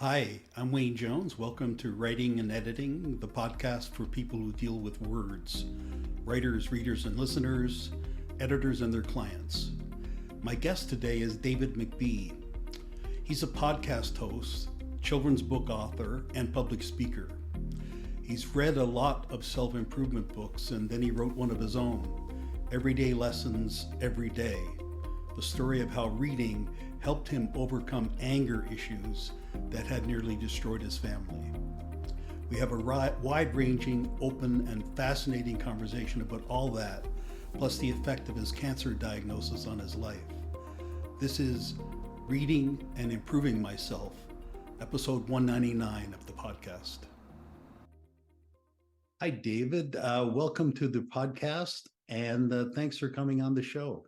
Hi, I'm Wayne Jones. Welcome to Writing and Editing, the podcast for people who deal with words, writers, readers, and listeners, editors, and their clients. My guest today is David McBee. He's a podcast host, children's book author, and public speaker. He's read a lot of self-improvement books, and then he wrote one of his own, Everyday Lessons Every Day, the story of how reading helped him overcome anger issues that had nearly destroyed his family. We have a wide-ranging, open, and fascinating conversation about all that, plus the effect of his cancer diagnosis on his life. This is Reading and Improving Myself, episode 199 of the podcast. Hi, David. Welcome to the podcast, and thanks for coming on the show.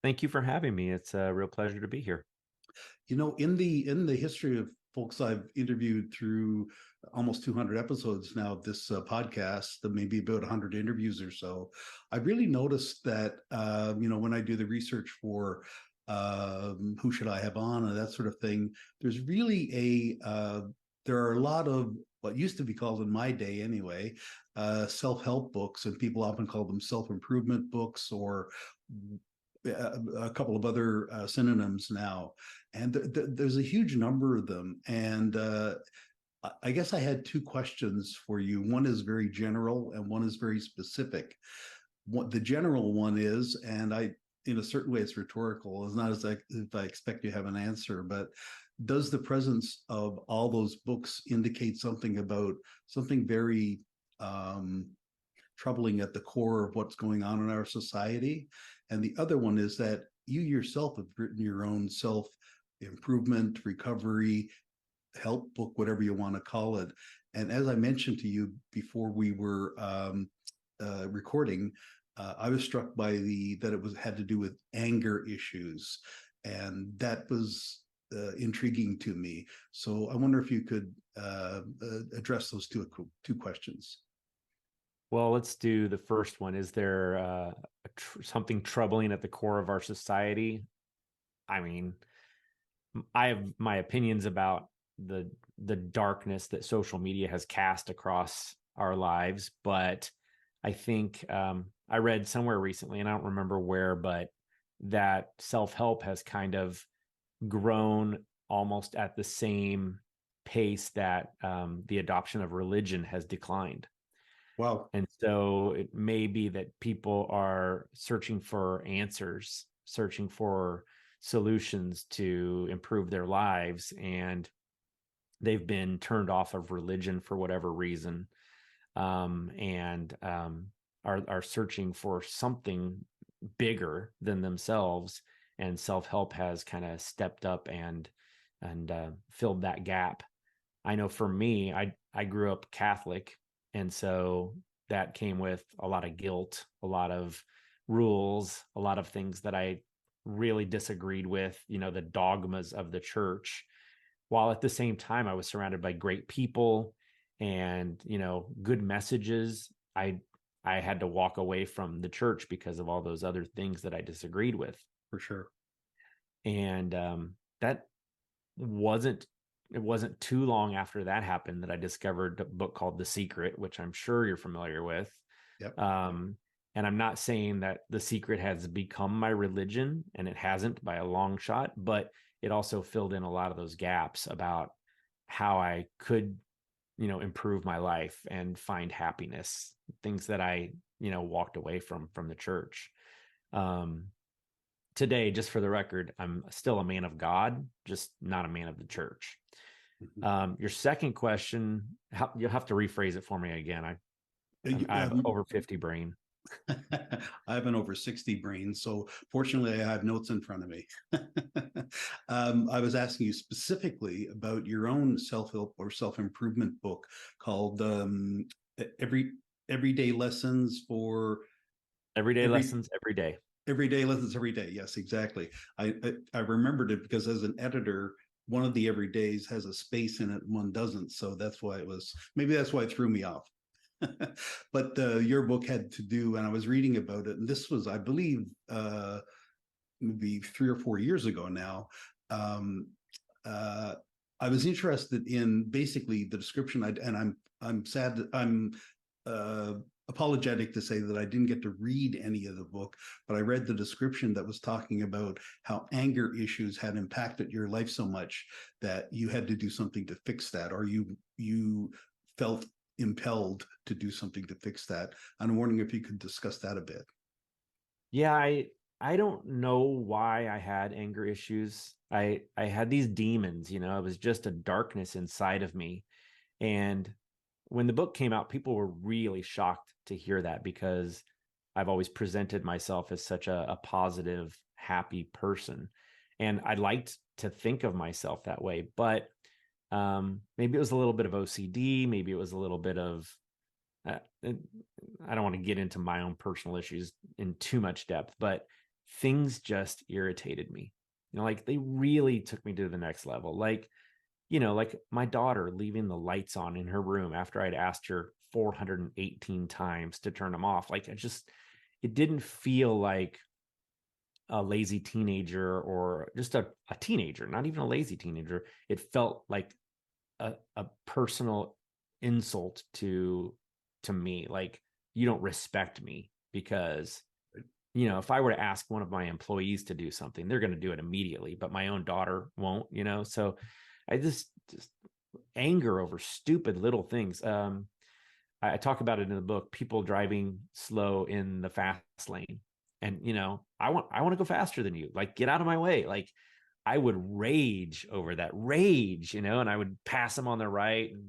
Thank you for having me. It's a real pleasure to be here. You know, in the history of folks I've interviewed through almost 200 episodes now of this podcast, maybe about 100 interviews or so, I've really noticed that, when I do the research for who should I have on and that sort of thing, there's really there are a lot of what used to be called in my day anyway, self-help books, and people often call them self-improvement books or a couple of other synonyms now. And there's a huge number of them. And I guess I had two questions for you. One is very general and one is very specific. What the general one is, and in a certain way it's rhetorical, it's not as if I expect you to have an answer, but does the presence of all those books indicate something about something very troubling at the core of what's going on in our society? And the other one is that you yourself have written your own self-improvement, recovery, help book, whatever you want to call it. And as I mentioned to you before we were recording, I was struck by that it had to do with anger issues, and that was intriguing to me. So I wonder if you could address those two questions. Well, let's do the first one. Is there something troubling at the core of our society? I mean, I have my opinions about the darkness that social media has cast across our lives, but I think I read somewhere recently, and I don't remember where, but that self-help has kind of grown almost at the same pace that the adoption of religion has declined. Wow. And so it may be that people are searching for answers, searching for solutions to improve their lives, and they've been turned off of religion for whatever reason, and are searching for something bigger than themselves. And self-help has kind of stepped up and filled that gap. I know for me, I grew up Catholic, and so that came with a lot of guilt, a lot of rules, a lot of things that I really disagreed with, the dogmas of the church, while at the same time I was surrounded by great people and, good messages. I had to walk away from the church because of all those other things that I disagreed with. For sure. And that it wasn't too long after that happened that I discovered a book called The Secret, which I'm sure you're familiar with. Yep. And I'm not saying that The Secret has become my religion, and it hasn't by a long shot, but it also filled in a lot of those gaps about how I could, improve my life and find happiness, things that I, walked away from the church. Today, just for the record, I'm still a man of God, just not a man of the church. Mm-hmm. Your second question, you'll have to rephrase it for me again. I have over 50 brain. I have an over 60 brain, so fortunately I have notes in front of me. I was asking you specifically about your own self-help or self-improvement book called Everyday Lessons for Lessons Every Day. Everyday Lessons Every Day. Yes, exactly. I remembered it because as an editor, one of the everydays has a space in it, one doesn't. So that's why maybe that's why it threw me off. But your book had to do, and I was reading about it, and this was, I believe, maybe 3 or 4 years ago now. I was interested in basically the description. I'm sad that I'm uh, apologetic to say that I didn't get to read any of the book, but I read the description that was talking about how anger issues had impacted your life so much that you had to do something to fix that, or you felt impelled to do something to fix that. I'm wondering if you could discuss that a bit. Yeah, I don't know why I had anger issues. I had these demons, you know, it was just a darkness inside of me. And when the book came out, people were really shocked to hear that, because I've always presented myself as such a positive, happy person. And I liked to think of myself that way. But maybe it was a little bit of OCD. Maybe it was a little bit of, uh, I don't want to get into my own personal issues in too much depth, but things just irritated me. You know, like they really took me to the next level. Like, you know, like my daughter leaving the lights on in her room after I'd asked her 418 times to turn them off. Like, it didn't feel like a lazy teenager or just a teenager, not even a lazy teenager. It felt like a personal insult to me. Like, you don't respect me because, you know, if I were to ask one of my employees to do something, they're going to do it immediately, but my own daughter won't, you know? So I just anger over stupid little things. I talk about it in the book, people driving slow in the fast lane. And, you know, I want to go faster than you. Like, get out of my way. Like, I would rage over that rage, you know, and I would pass them on the right and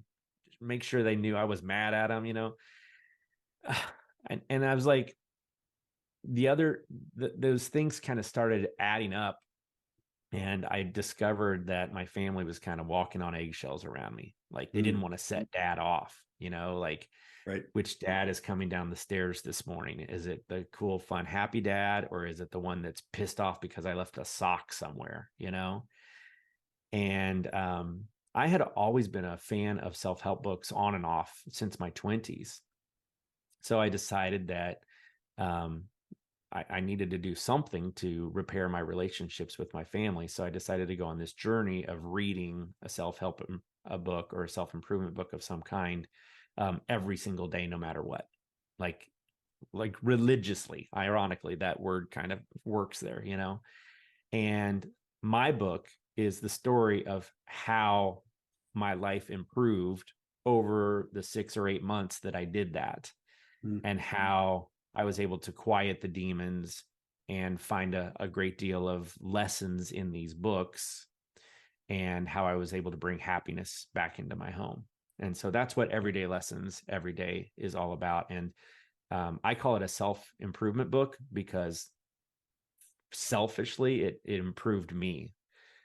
make sure they knew I was mad at them, you know. And I was like, those things kind of started adding up, and I discovered that my family was kind of walking on eggshells around me. Like, they didn't Mm, want to set dad off, you know, like, right. which dad is coming down the stairs this morning? Is it the cool, fun, happy dad, or is it the one that's pissed off because I left a sock somewhere, you know? And I had always been a fan of self-help books on and off since my 20s. So I decided that um, I needed to do something to repair my relationships with my family. So I decided to go on this journey of reading a self-help a book or a self-improvement book of some kind every single day, no matter what. Like like religiously, ironically, that word kind of works there, you know. And my book is the story of how my life improved over the 6 or 8 months that I did that, Mm. and how I was able to quiet the demons and find a great deal of lessons in these books, and how I was able to bring happiness back into my home. And so that's what Everyday Lessons Every Day is all about. And I call it a self improvement book because selfishly, it improved me.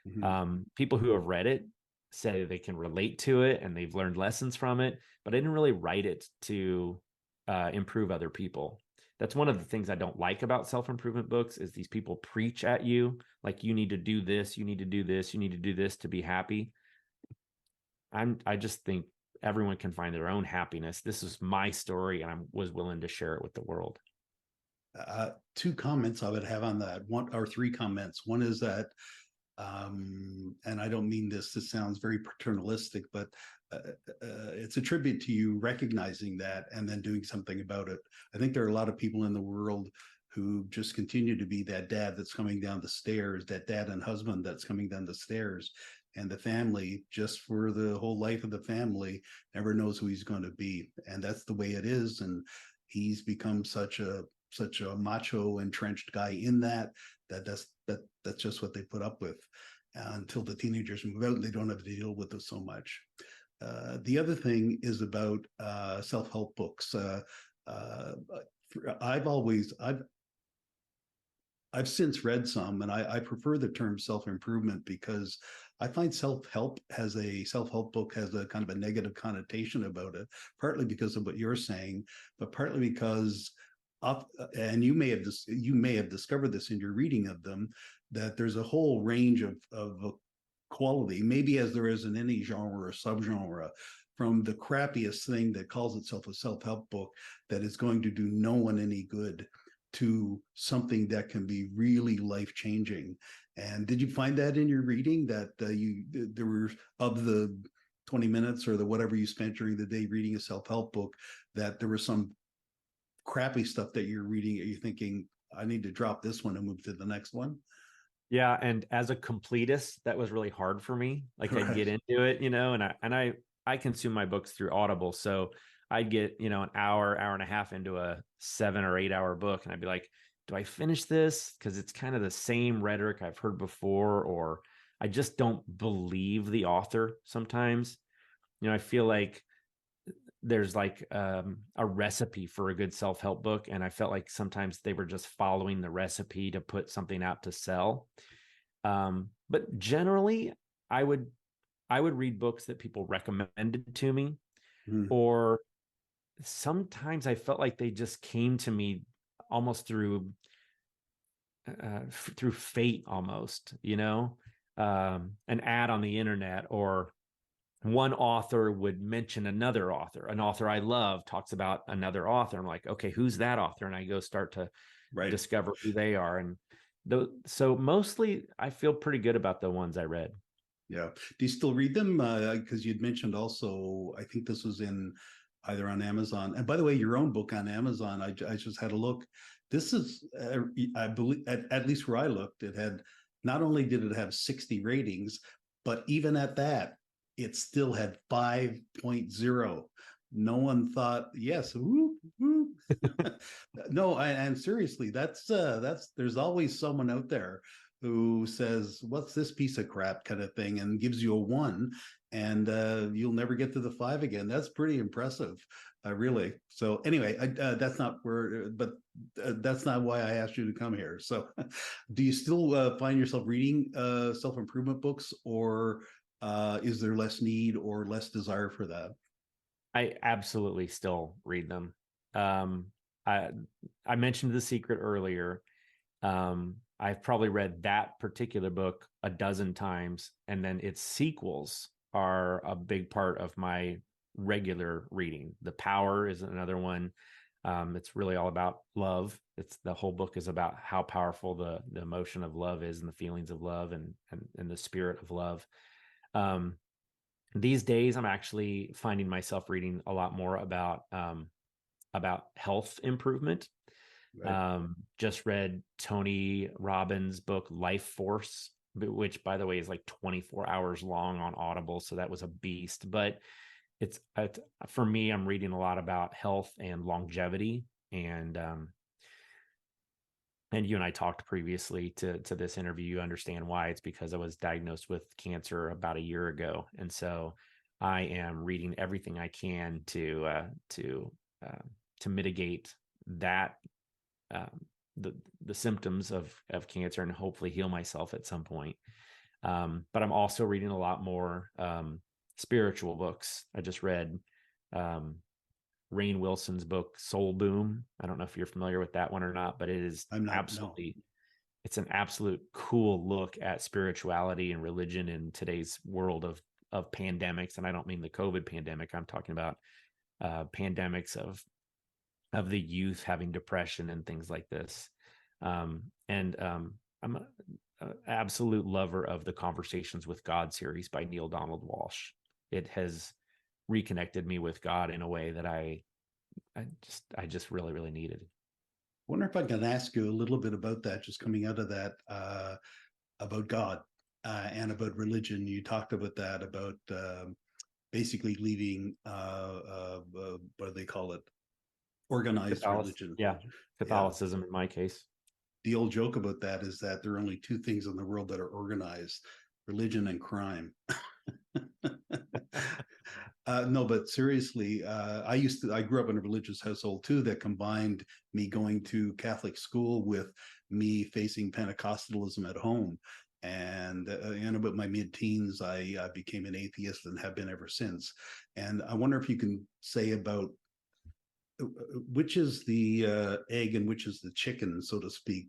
Mhm. People who have read it say they can relate to it and they've learned lessons from it, but I didn't really write it to improve other people. That's one of the things I don't like about self-improvement books is these people preach at you like, you need to do this, you need to do this, you need to do this to be happy. I just think everyone can find their own happiness. This is my story, and I was willing to share it with the world. Two comments I would have on that. One or three comments. One is that, and I don't mean this sounds very paternalistic, but it's a tribute to you recognizing that and then doing something about it. I think there are a lot of people in the world who just continue to be that dad that's coming down the stairs, that dad and husband that's coming down the stairs, and the family, just for the whole life of the family, never knows who he's going to be, and that's the way it is. And he's become such a macho entrenched guy in that's just what they put up with until the teenagers move out and they don't have to deal with it so much. The other thing is about self-help books. Uh, I've always I've since read some, and I prefer the term self-improvement because I find self-help book has a kind of a negative connotation about it, partly because of what you're saying, but partly because and you may have discovered this in your reading of them, that there's a whole range of quality, maybe as there is in any genre or subgenre, from the crappiest thing that calls itself a self-help book that is going to do no one any good to something that can be really life changing. And did you find that in your reading that there were, of the 20 minutes or the whatever you spent during the day reading a self-help book, that there was some crappy stuff that you're reading, are you thinking, I need to drop this one and move to the next one? Yeah, and as a completist, that was really hard for me. Like I'd Right. get into it, and I consume my books through Audible, so I'd get an hour and a half into a 7 or 8 hour book, and I'd be like, "Do I finish this?" Because it's kind of the same rhetoric I've heard before, or I just don't believe the author sometimes. I feel like there's like a recipe for a good self-help book, and I felt like sometimes they were just following the recipe to put something out to sell. But generally, I would I would read books that people recommended to me, Hmm. or sometimes I felt like they just came to me almost through fate, almost, an ad on the internet, or one author would mention another author. An author I love talks about another author. I'm like, okay, who's that author? And I go start to Right. discover who they are. And so mostly I feel pretty good about the ones I read. Yeah. Do you still read them? Because you'd mentioned also, I think this was in either on Amazon. And by the way, your own book on Amazon, I just had a look. This is, I believe, at least where I looked, it had, not only did it have 60 ratings, but even at that, it still had 5.0. No one thought, yes, whoop, whoop. No, and seriously, that's there's always someone out there who says, "What's this piece of crap?" kind of thing, and gives you a one, and you'll never get to the five again. That's pretty impressive, really. So anyway, that's not where, but that's not why I asked you to come here. So, do you still find yourself reading self improvement books, or is there less need or less desire for that? I absolutely still read them. Um, I I mentioned The Secret earlier. I've probably read that particular book a dozen times, and then its sequels are a big part of my regular reading. The Power is another one. It's really all about love. It's the whole book is about how powerful the emotion of love is, and the feelings of love, and the spirit of love. Um, these days, I'm actually finding myself reading a lot more about health improvement. Right. Just read Tony Robbins' book Life Force, which, by the way, is like 24 hours long on Audible, so that was a beast. But it's for me, I'm reading a lot about health and longevity, and you and I talked previously to this interview. You understand why. It's because I was diagnosed with cancer about a year ago, and so I am reading everything I can uh, to mitigate that, um, the symptoms of cancer, and hopefully heal myself at some point. But I'm also reading a lot more spiritual books. I just read um, Rainn Wilson's book Soul Boom. I don't know if you're familiar with that one or not, but I'm not. No. absolutely it's an absolute cool look at spirituality and religion in today's world of pandemics. And I don't mean the COVID pandemic. I'm talking about pandemics of the youth having depression and things like this. And I'm a absolute lover of the Conversations with God series by Neil Donald Walsh. It has reconnected me with God in a way that I just really, really needed. Wonder if I can ask you a little bit about that, just coming out of that, about God and about religion. You talked about that, about basically leaving, what do they call it? Organized religion. Yeah, Yeah. Catholicism in my case. The old joke about that is that there are only two things in the world that are organized: religion and crime. No, but seriously, I grew up in a religious household too that combined me going to Catholic school with me facing Pentecostalism at home. And in about my mid-teens, I became an atheist and have been ever since. And I wonder if you can say about which is the egg and which is the chicken, so to speak.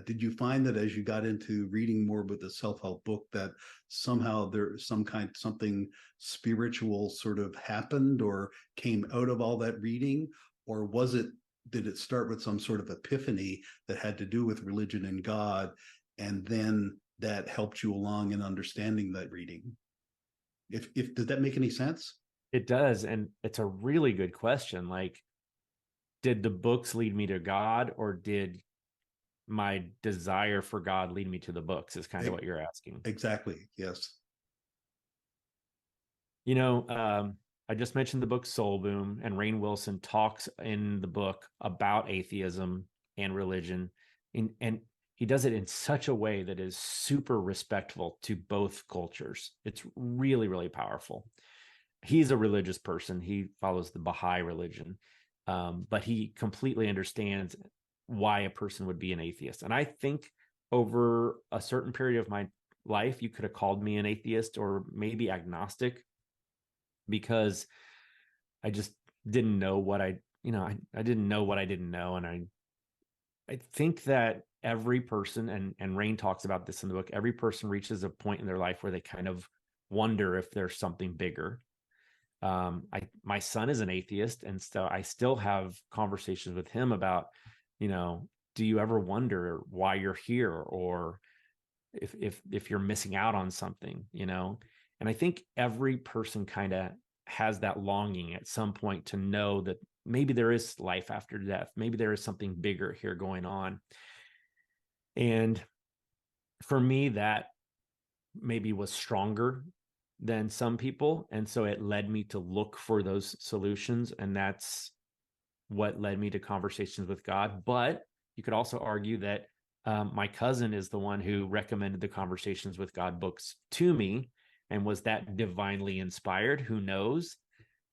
Did you find that as you got into reading more about the self-help book, that somehow there's something spiritual sort of happened or came out of all that reading, or did it start with some sort of epiphany that had to do with religion and God, and then that helped you along in understanding that reading. If Does that make any sense? It does. And it's a really good question. Like, did the books lead me to God, or did my desire for God lead me to the books, is kind of what you're asking. Exactly. Yes. You know, I just mentioned the book Soul Boom, and Rainn Wilson talks in the book about atheism and religion. And he does it in such a way that is super respectful to both cultures. It's really, really powerful. He's a religious person. He follows the Baha'i religion, but he completely understands why a person would be an atheist. And I think over a certain period of my life, you could have called me an atheist or maybe agnostic, because I just didn't know what I didn't know what I didn't know. And I think that every person, and Rainn talks about this in the book, every person reaches a point in their life where they kind of wonder if there's something bigger. My son is an atheist, and so I still have conversations with him about, do you ever wonder why you're here, or if you're missing out on something, And I think every person kind of has that longing at some point to know that maybe there is life after death. Maybe there is something bigger here going on. And for me, that maybe was stronger than some people. And so it led me to look for those solutions. And that's what led me to conversations with God. But you could also argue that my cousin is the one who recommended the Conversations with God books to me. And was that divinely inspired? Who knows?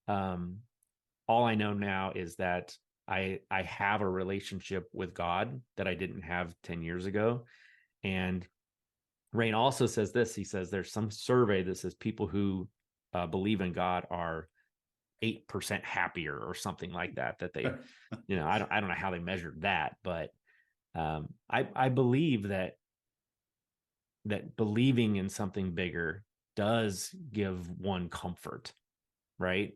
All I know now is that I have a relationship with God that I didn't have 10 years ago. And Rainn also says this. He says there's some survey that says people who believe in God are 8% happier or something like that. That they, I don't know how they measured that, but I believe that believing in something bigger does give one comfort, right?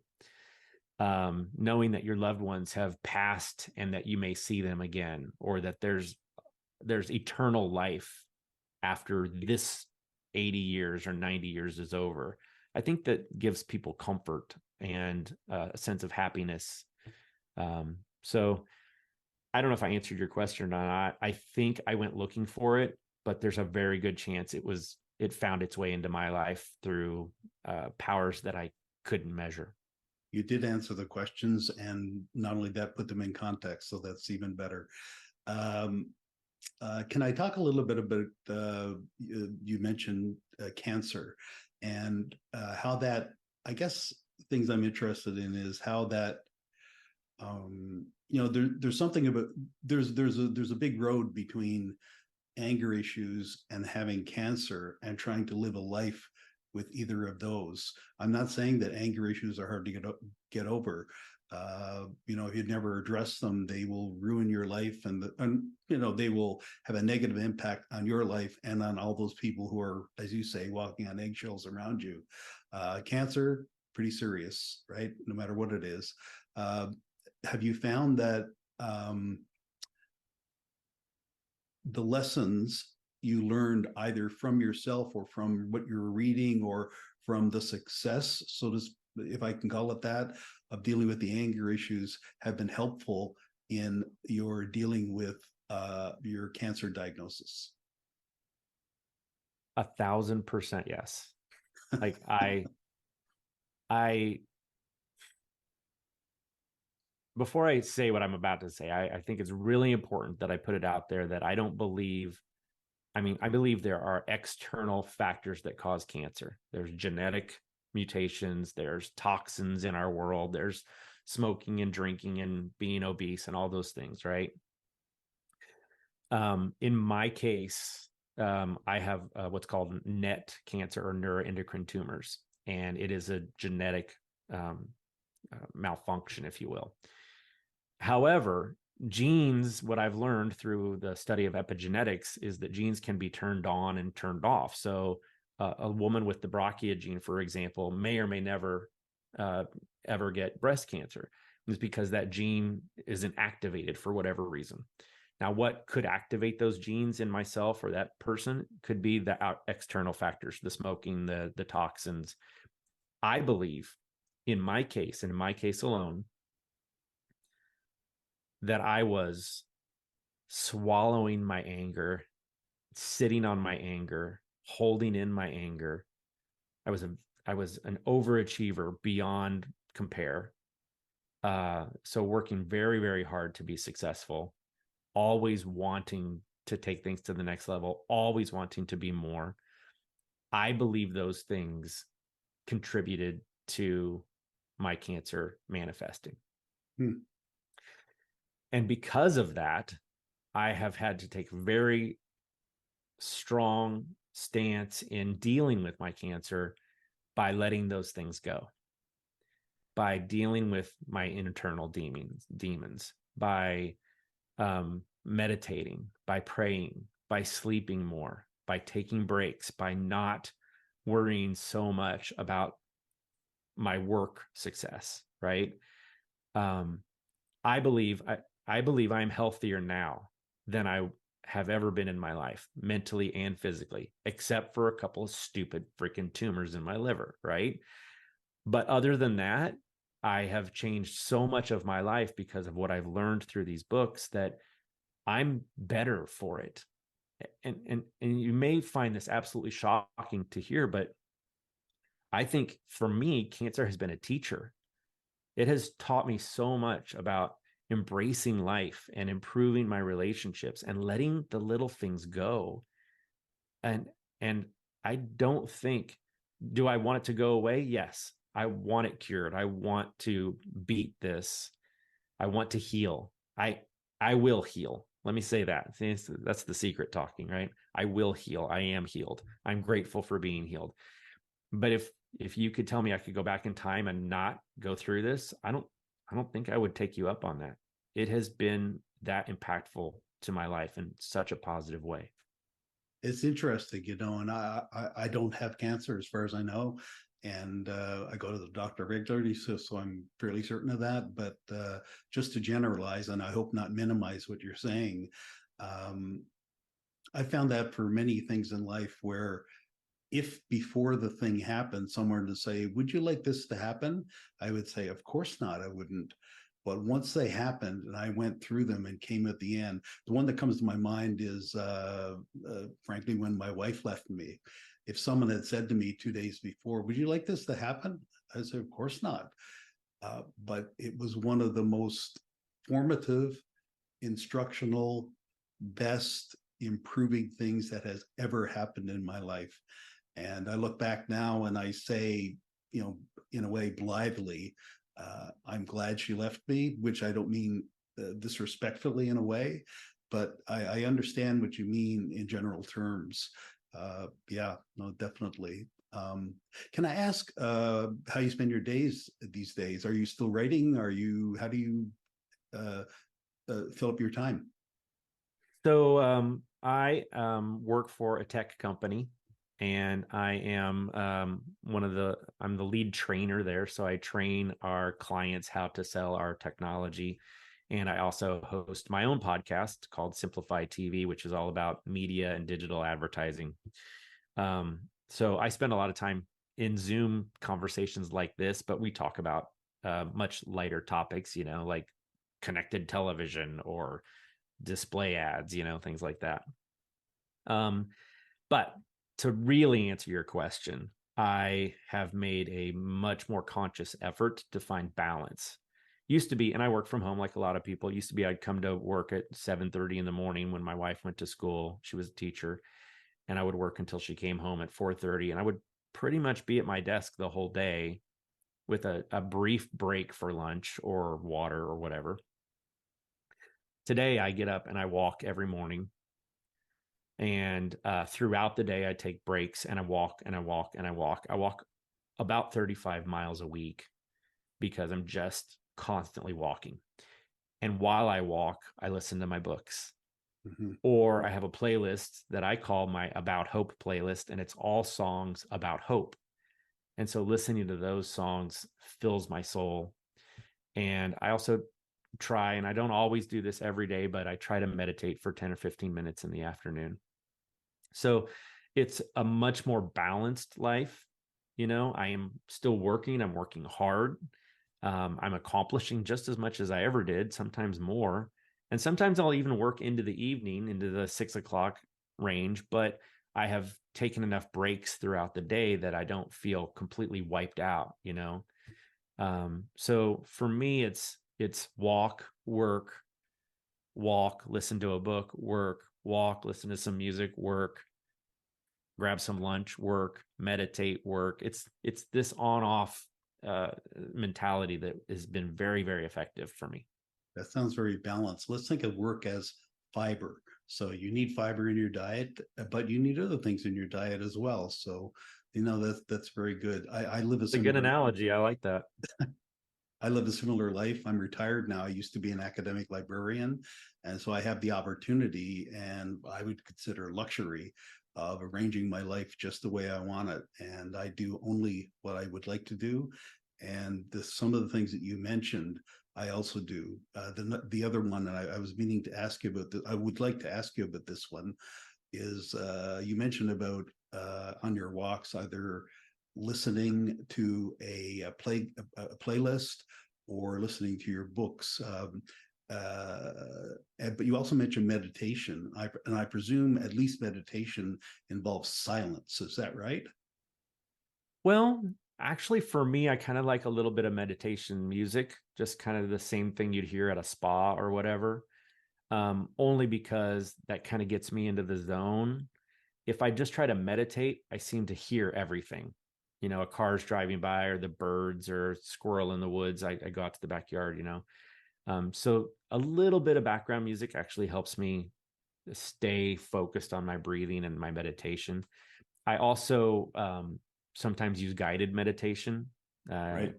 Knowing that your loved ones have passed and that you may see them again, or that there's eternal life after this 80 years or 90 years is over. I think that gives people comfort and a sense of happiness. So I don't know if I answered your question or not. I think I went looking for it, but there's a very good chance it found its way into my life through powers that I couldn't measure. You did answer the questions, and not only that, put them in context, so that's even better. Can I talk a little bit about, you mentioned cancer, and how that, I guess, things I'm interested in is how that, there's something about, there's a big road between anger issues and having cancer and trying to live a life with either of those. I'm not saying that anger issues are hard to get over. If you never address them, they will ruin your life, and they will have a negative impact on your life and on all those people who are, as you say, walking on eggshells around you. Cancer, pretty serious, right? No matter what it is. Have you found that the lessons you learned either from yourself or from what you're reading or from the success, so to, if I can call it that, of dealing with the anger issues have been helpful in your dealing with your cancer diagnosis? 1,000% yes. Like before I say what I'm about to say, I think it's really important that I put it out there that I believe there are external factors that cause cancer. There's genetic mutations, there's toxins in our world, there's smoking and drinking and being obese and all those things, right? In my case, I have what's called NET cancer, or neuroendocrine tumors, and it is a genetic malfunction, if you will. However, genes, what I've learned through the study of epigenetics is that genes can be turned on and turned off. So a woman with the BRCA gene, for example, may or may never ever get breast cancer. It's because that gene isn't activated for whatever reason. Now, what could activate those genes in myself or that person could be the external factors, the smoking, the toxins. I believe in my case, and in my case alone, that I was swallowing my anger, sitting on my anger, holding in my anger. I was an overachiever beyond compare. So working very, very hard to be successful, always wanting to take things to the next level, always wanting to be more. I believe those things contributed to my cancer manifesting. And because of that, I have had to take very strong stance in dealing with my cancer by letting those things go, by dealing with my internal demons, by meditating, by praying, by sleeping more, by taking breaks, by not worrying so much about my work success, right? I believe I'm healthier now than I have ever been in my life, mentally and physically, except for a couple of stupid freaking tumors in my liver, right? But other than that, I have changed so much of my life because of what I've learned through these books that I'm better for it. And you may find this absolutely shocking to hear, but I think for me, cancer has been a teacher. It has taught me so much about embracing life and improving my relationships and letting the little things go. And I don't think, do I want it to go away? Yes. I want it cured. I want to beat this. I want to heal. I will heal. Let me say that. That's the secret talking, right? I will heal. I am healed. I'm grateful for being healed. But if you could tell me I could go back in time and not go through this, I don't think I would take you up on that. It has been that impactful to my life in such a positive way. It's interesting, and I don't have cancer as far as I know, and I go to the doctor regularly, so I'm fairly certain of that. But just to generalize, and I hope not minimize what you're saying, um, I found that for many things in life where if before the thing happened, someone to say, "Would you like this to happen?" I would say, "Of course not, I wouldn't." But once they happened and I went through them and came at the end, the one that comes to my mind is, frankly, when my wife left me. If someone had said to me 2 days before, "Would you like this to happen?" I said, "Of course not." But it was one of the most formative, instructional, best improving things that has ever happened in my life. And I look back now and I say, in a way, blithely, I'm glad she left me, which I don't mean disrespectfully in a way, but I understand what you mean in general terms. Yeah, no, definitely. Can I ask how you spend your days these days? Are you still writing? How do you uh, fill up your time? So I work for a tech company, and I am I'm the lead trainer there. So I train our clients how to sell our technology. And I also host my own podcast called Simplify TV, which is all about media and digital advertising. So I spend a lot of time in Zoom conversations like this, but we talk about much lighter topics, like connected television or display ads, things like that. But to really answer your question, I have made a much more conscious effort to find balance. Used to be, and I work from home like a lot of people. Used to be I'd come to work at 7:30 in the morning when my wife went to school. She was a teacher, and I would work until she came home at 4:30, and I would pretty much be at my desk the whole day with a brief break for lunch or water or whatever. Today I get up and I walk every morning, and throughout the day I take breaks and I walk and I walk and I walk. I walk about 35 miles a week because I'm just constantly walking. And while I walk, I listen to my books. Mm-hmm. Or I have a playlist that I call my About Hope playlist, and it's all songs about hope. And so listening to those songs fills my soul. And I also try, and I don't always do this every day, but I try to meditate for 10 or 15 minutes in the afternoon. So it's a much more balanced life. I am still working. I'm working hard. I'm accomplishing just as much as I ever did, sometimes more. And sometimes I'll even work into the evening, into the 6 o'clock range, but I have taken enough breaks throughout the day that I don't feel completely wiped out. So for me, it's walk, work, walk, listen to a book, work, walk, listen to some music, work, grab some lunch, work, meditate, work. It's this on off mentality that has been very, very effective for me. That sounds very balanced. Let's think of work as fiber. So you need fiber in your diet, but you need other things in your diet as well. So that's very good. I live It's a good analogy. I like that. I live a similar life. I'm retired now. I used to be an academic librarian, and so I have the opportunity, and I would consider luxury, of arranging my life just the way I want it. And I do only what I would like to do. And some of the things that you mentioned, I also do. The other one, and I was meaning to ask you about I would like to ask you about this one, is you mentioned about on your walks, either listening to a playlist or listening to your books. But you also mentioned meditation. I presume at least meditation involves silence. Is that right? Well, actually, for me, I kind of like a little bit of meditation music, just kind of the same thing you'd hear at a spa or whatever, only because that kind of gets me into the zone. If I just try to meditate, I seem to hear everything. A car's driving by, or the birds, or squirrel in the woods. I go out to the backyard. So a little bit of background music actually helps me stay focused on my breathing and my meditation. I also sometimes use guided meditation. Right.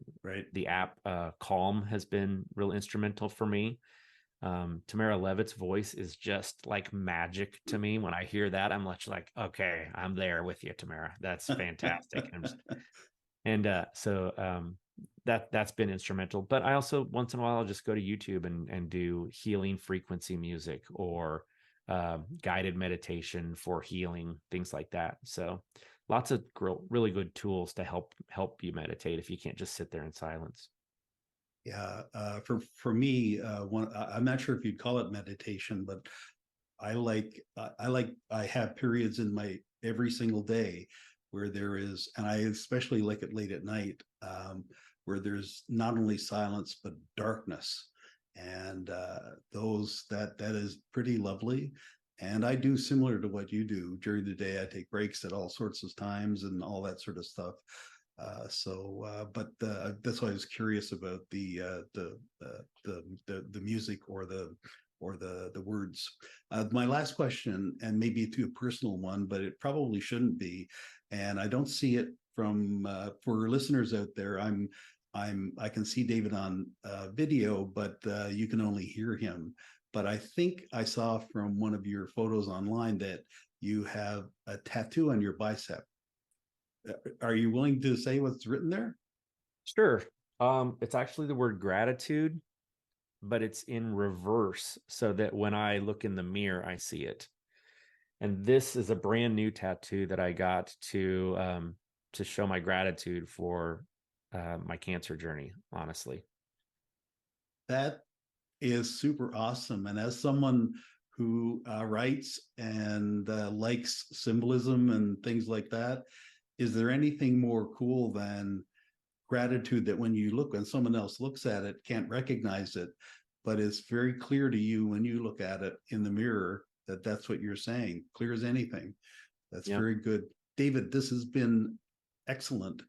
The app Calm has been real instrumental for me. Tamara Levitt's voice is just like magic to me. When I hear that, I'm much like, okay, I'm there with you, Tamara. That's fantastic. So that's been instrumental. But I also, once in a while, I'll just go to YouTube and do healing frequency music, or guided meditation for healing, things like that. So lots of really good tools to help you meditate if you can't just sit there in silence. Yeah, for me, I'm not sure if you'd call it meditation, but I have periods in my every single day where there is, and I especially like it late at night, where there's not only silence but darkness, and that is pretty lovely. And I do similar to what you do during the day. I take breaks at all sorts of times and all that sort of stuff. But that's why I was curious about the music or the words. My last question, and maybe a too personal one, but it probably shouldn't be. And I don't see it from for listeners out there. I can see David on video, but you can only hear him. But I think I saw from one of your photos online that you have a tattoo on your bicep. Are you willing to say what's written there? Sure. It's actually the word gratitude, but it's in reverse, so that when I look in the mirror, I see it. And this is a brand new tattoo that I got to show my gratitude for my cancer journey, honestly. That is super awesome. And as someone who writes and likes symbolism and things like that, is there anything more cool than gratitude that when someone else looks at it, can't recognize it, but it's very clear to you when you look at it in the mirror that that's what you're saying, clear as anything. That's very good. David, this has been excellent.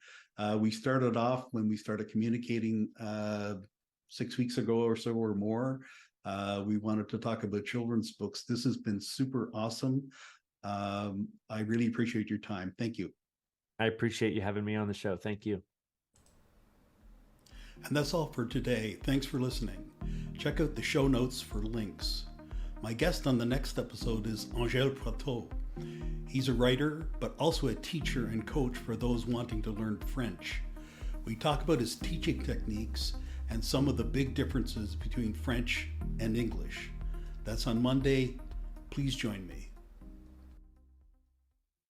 We started off when we started communicating 6 weeks ago or so or more. We wanted to talk about children's books. This has been super awesome. I really appreciate your time. Thank you. I appreciate you having me on the show. Thank you. And that's all for today. Thanks for listening. Check out the show notes for links. My guest on the next episode is Angèle Proteau. He's a writer, but also a teacher and coach for those wanting to learn French. We talk about his teaching techniques and some of the big differences between French and English. That's on Monday. Please join me.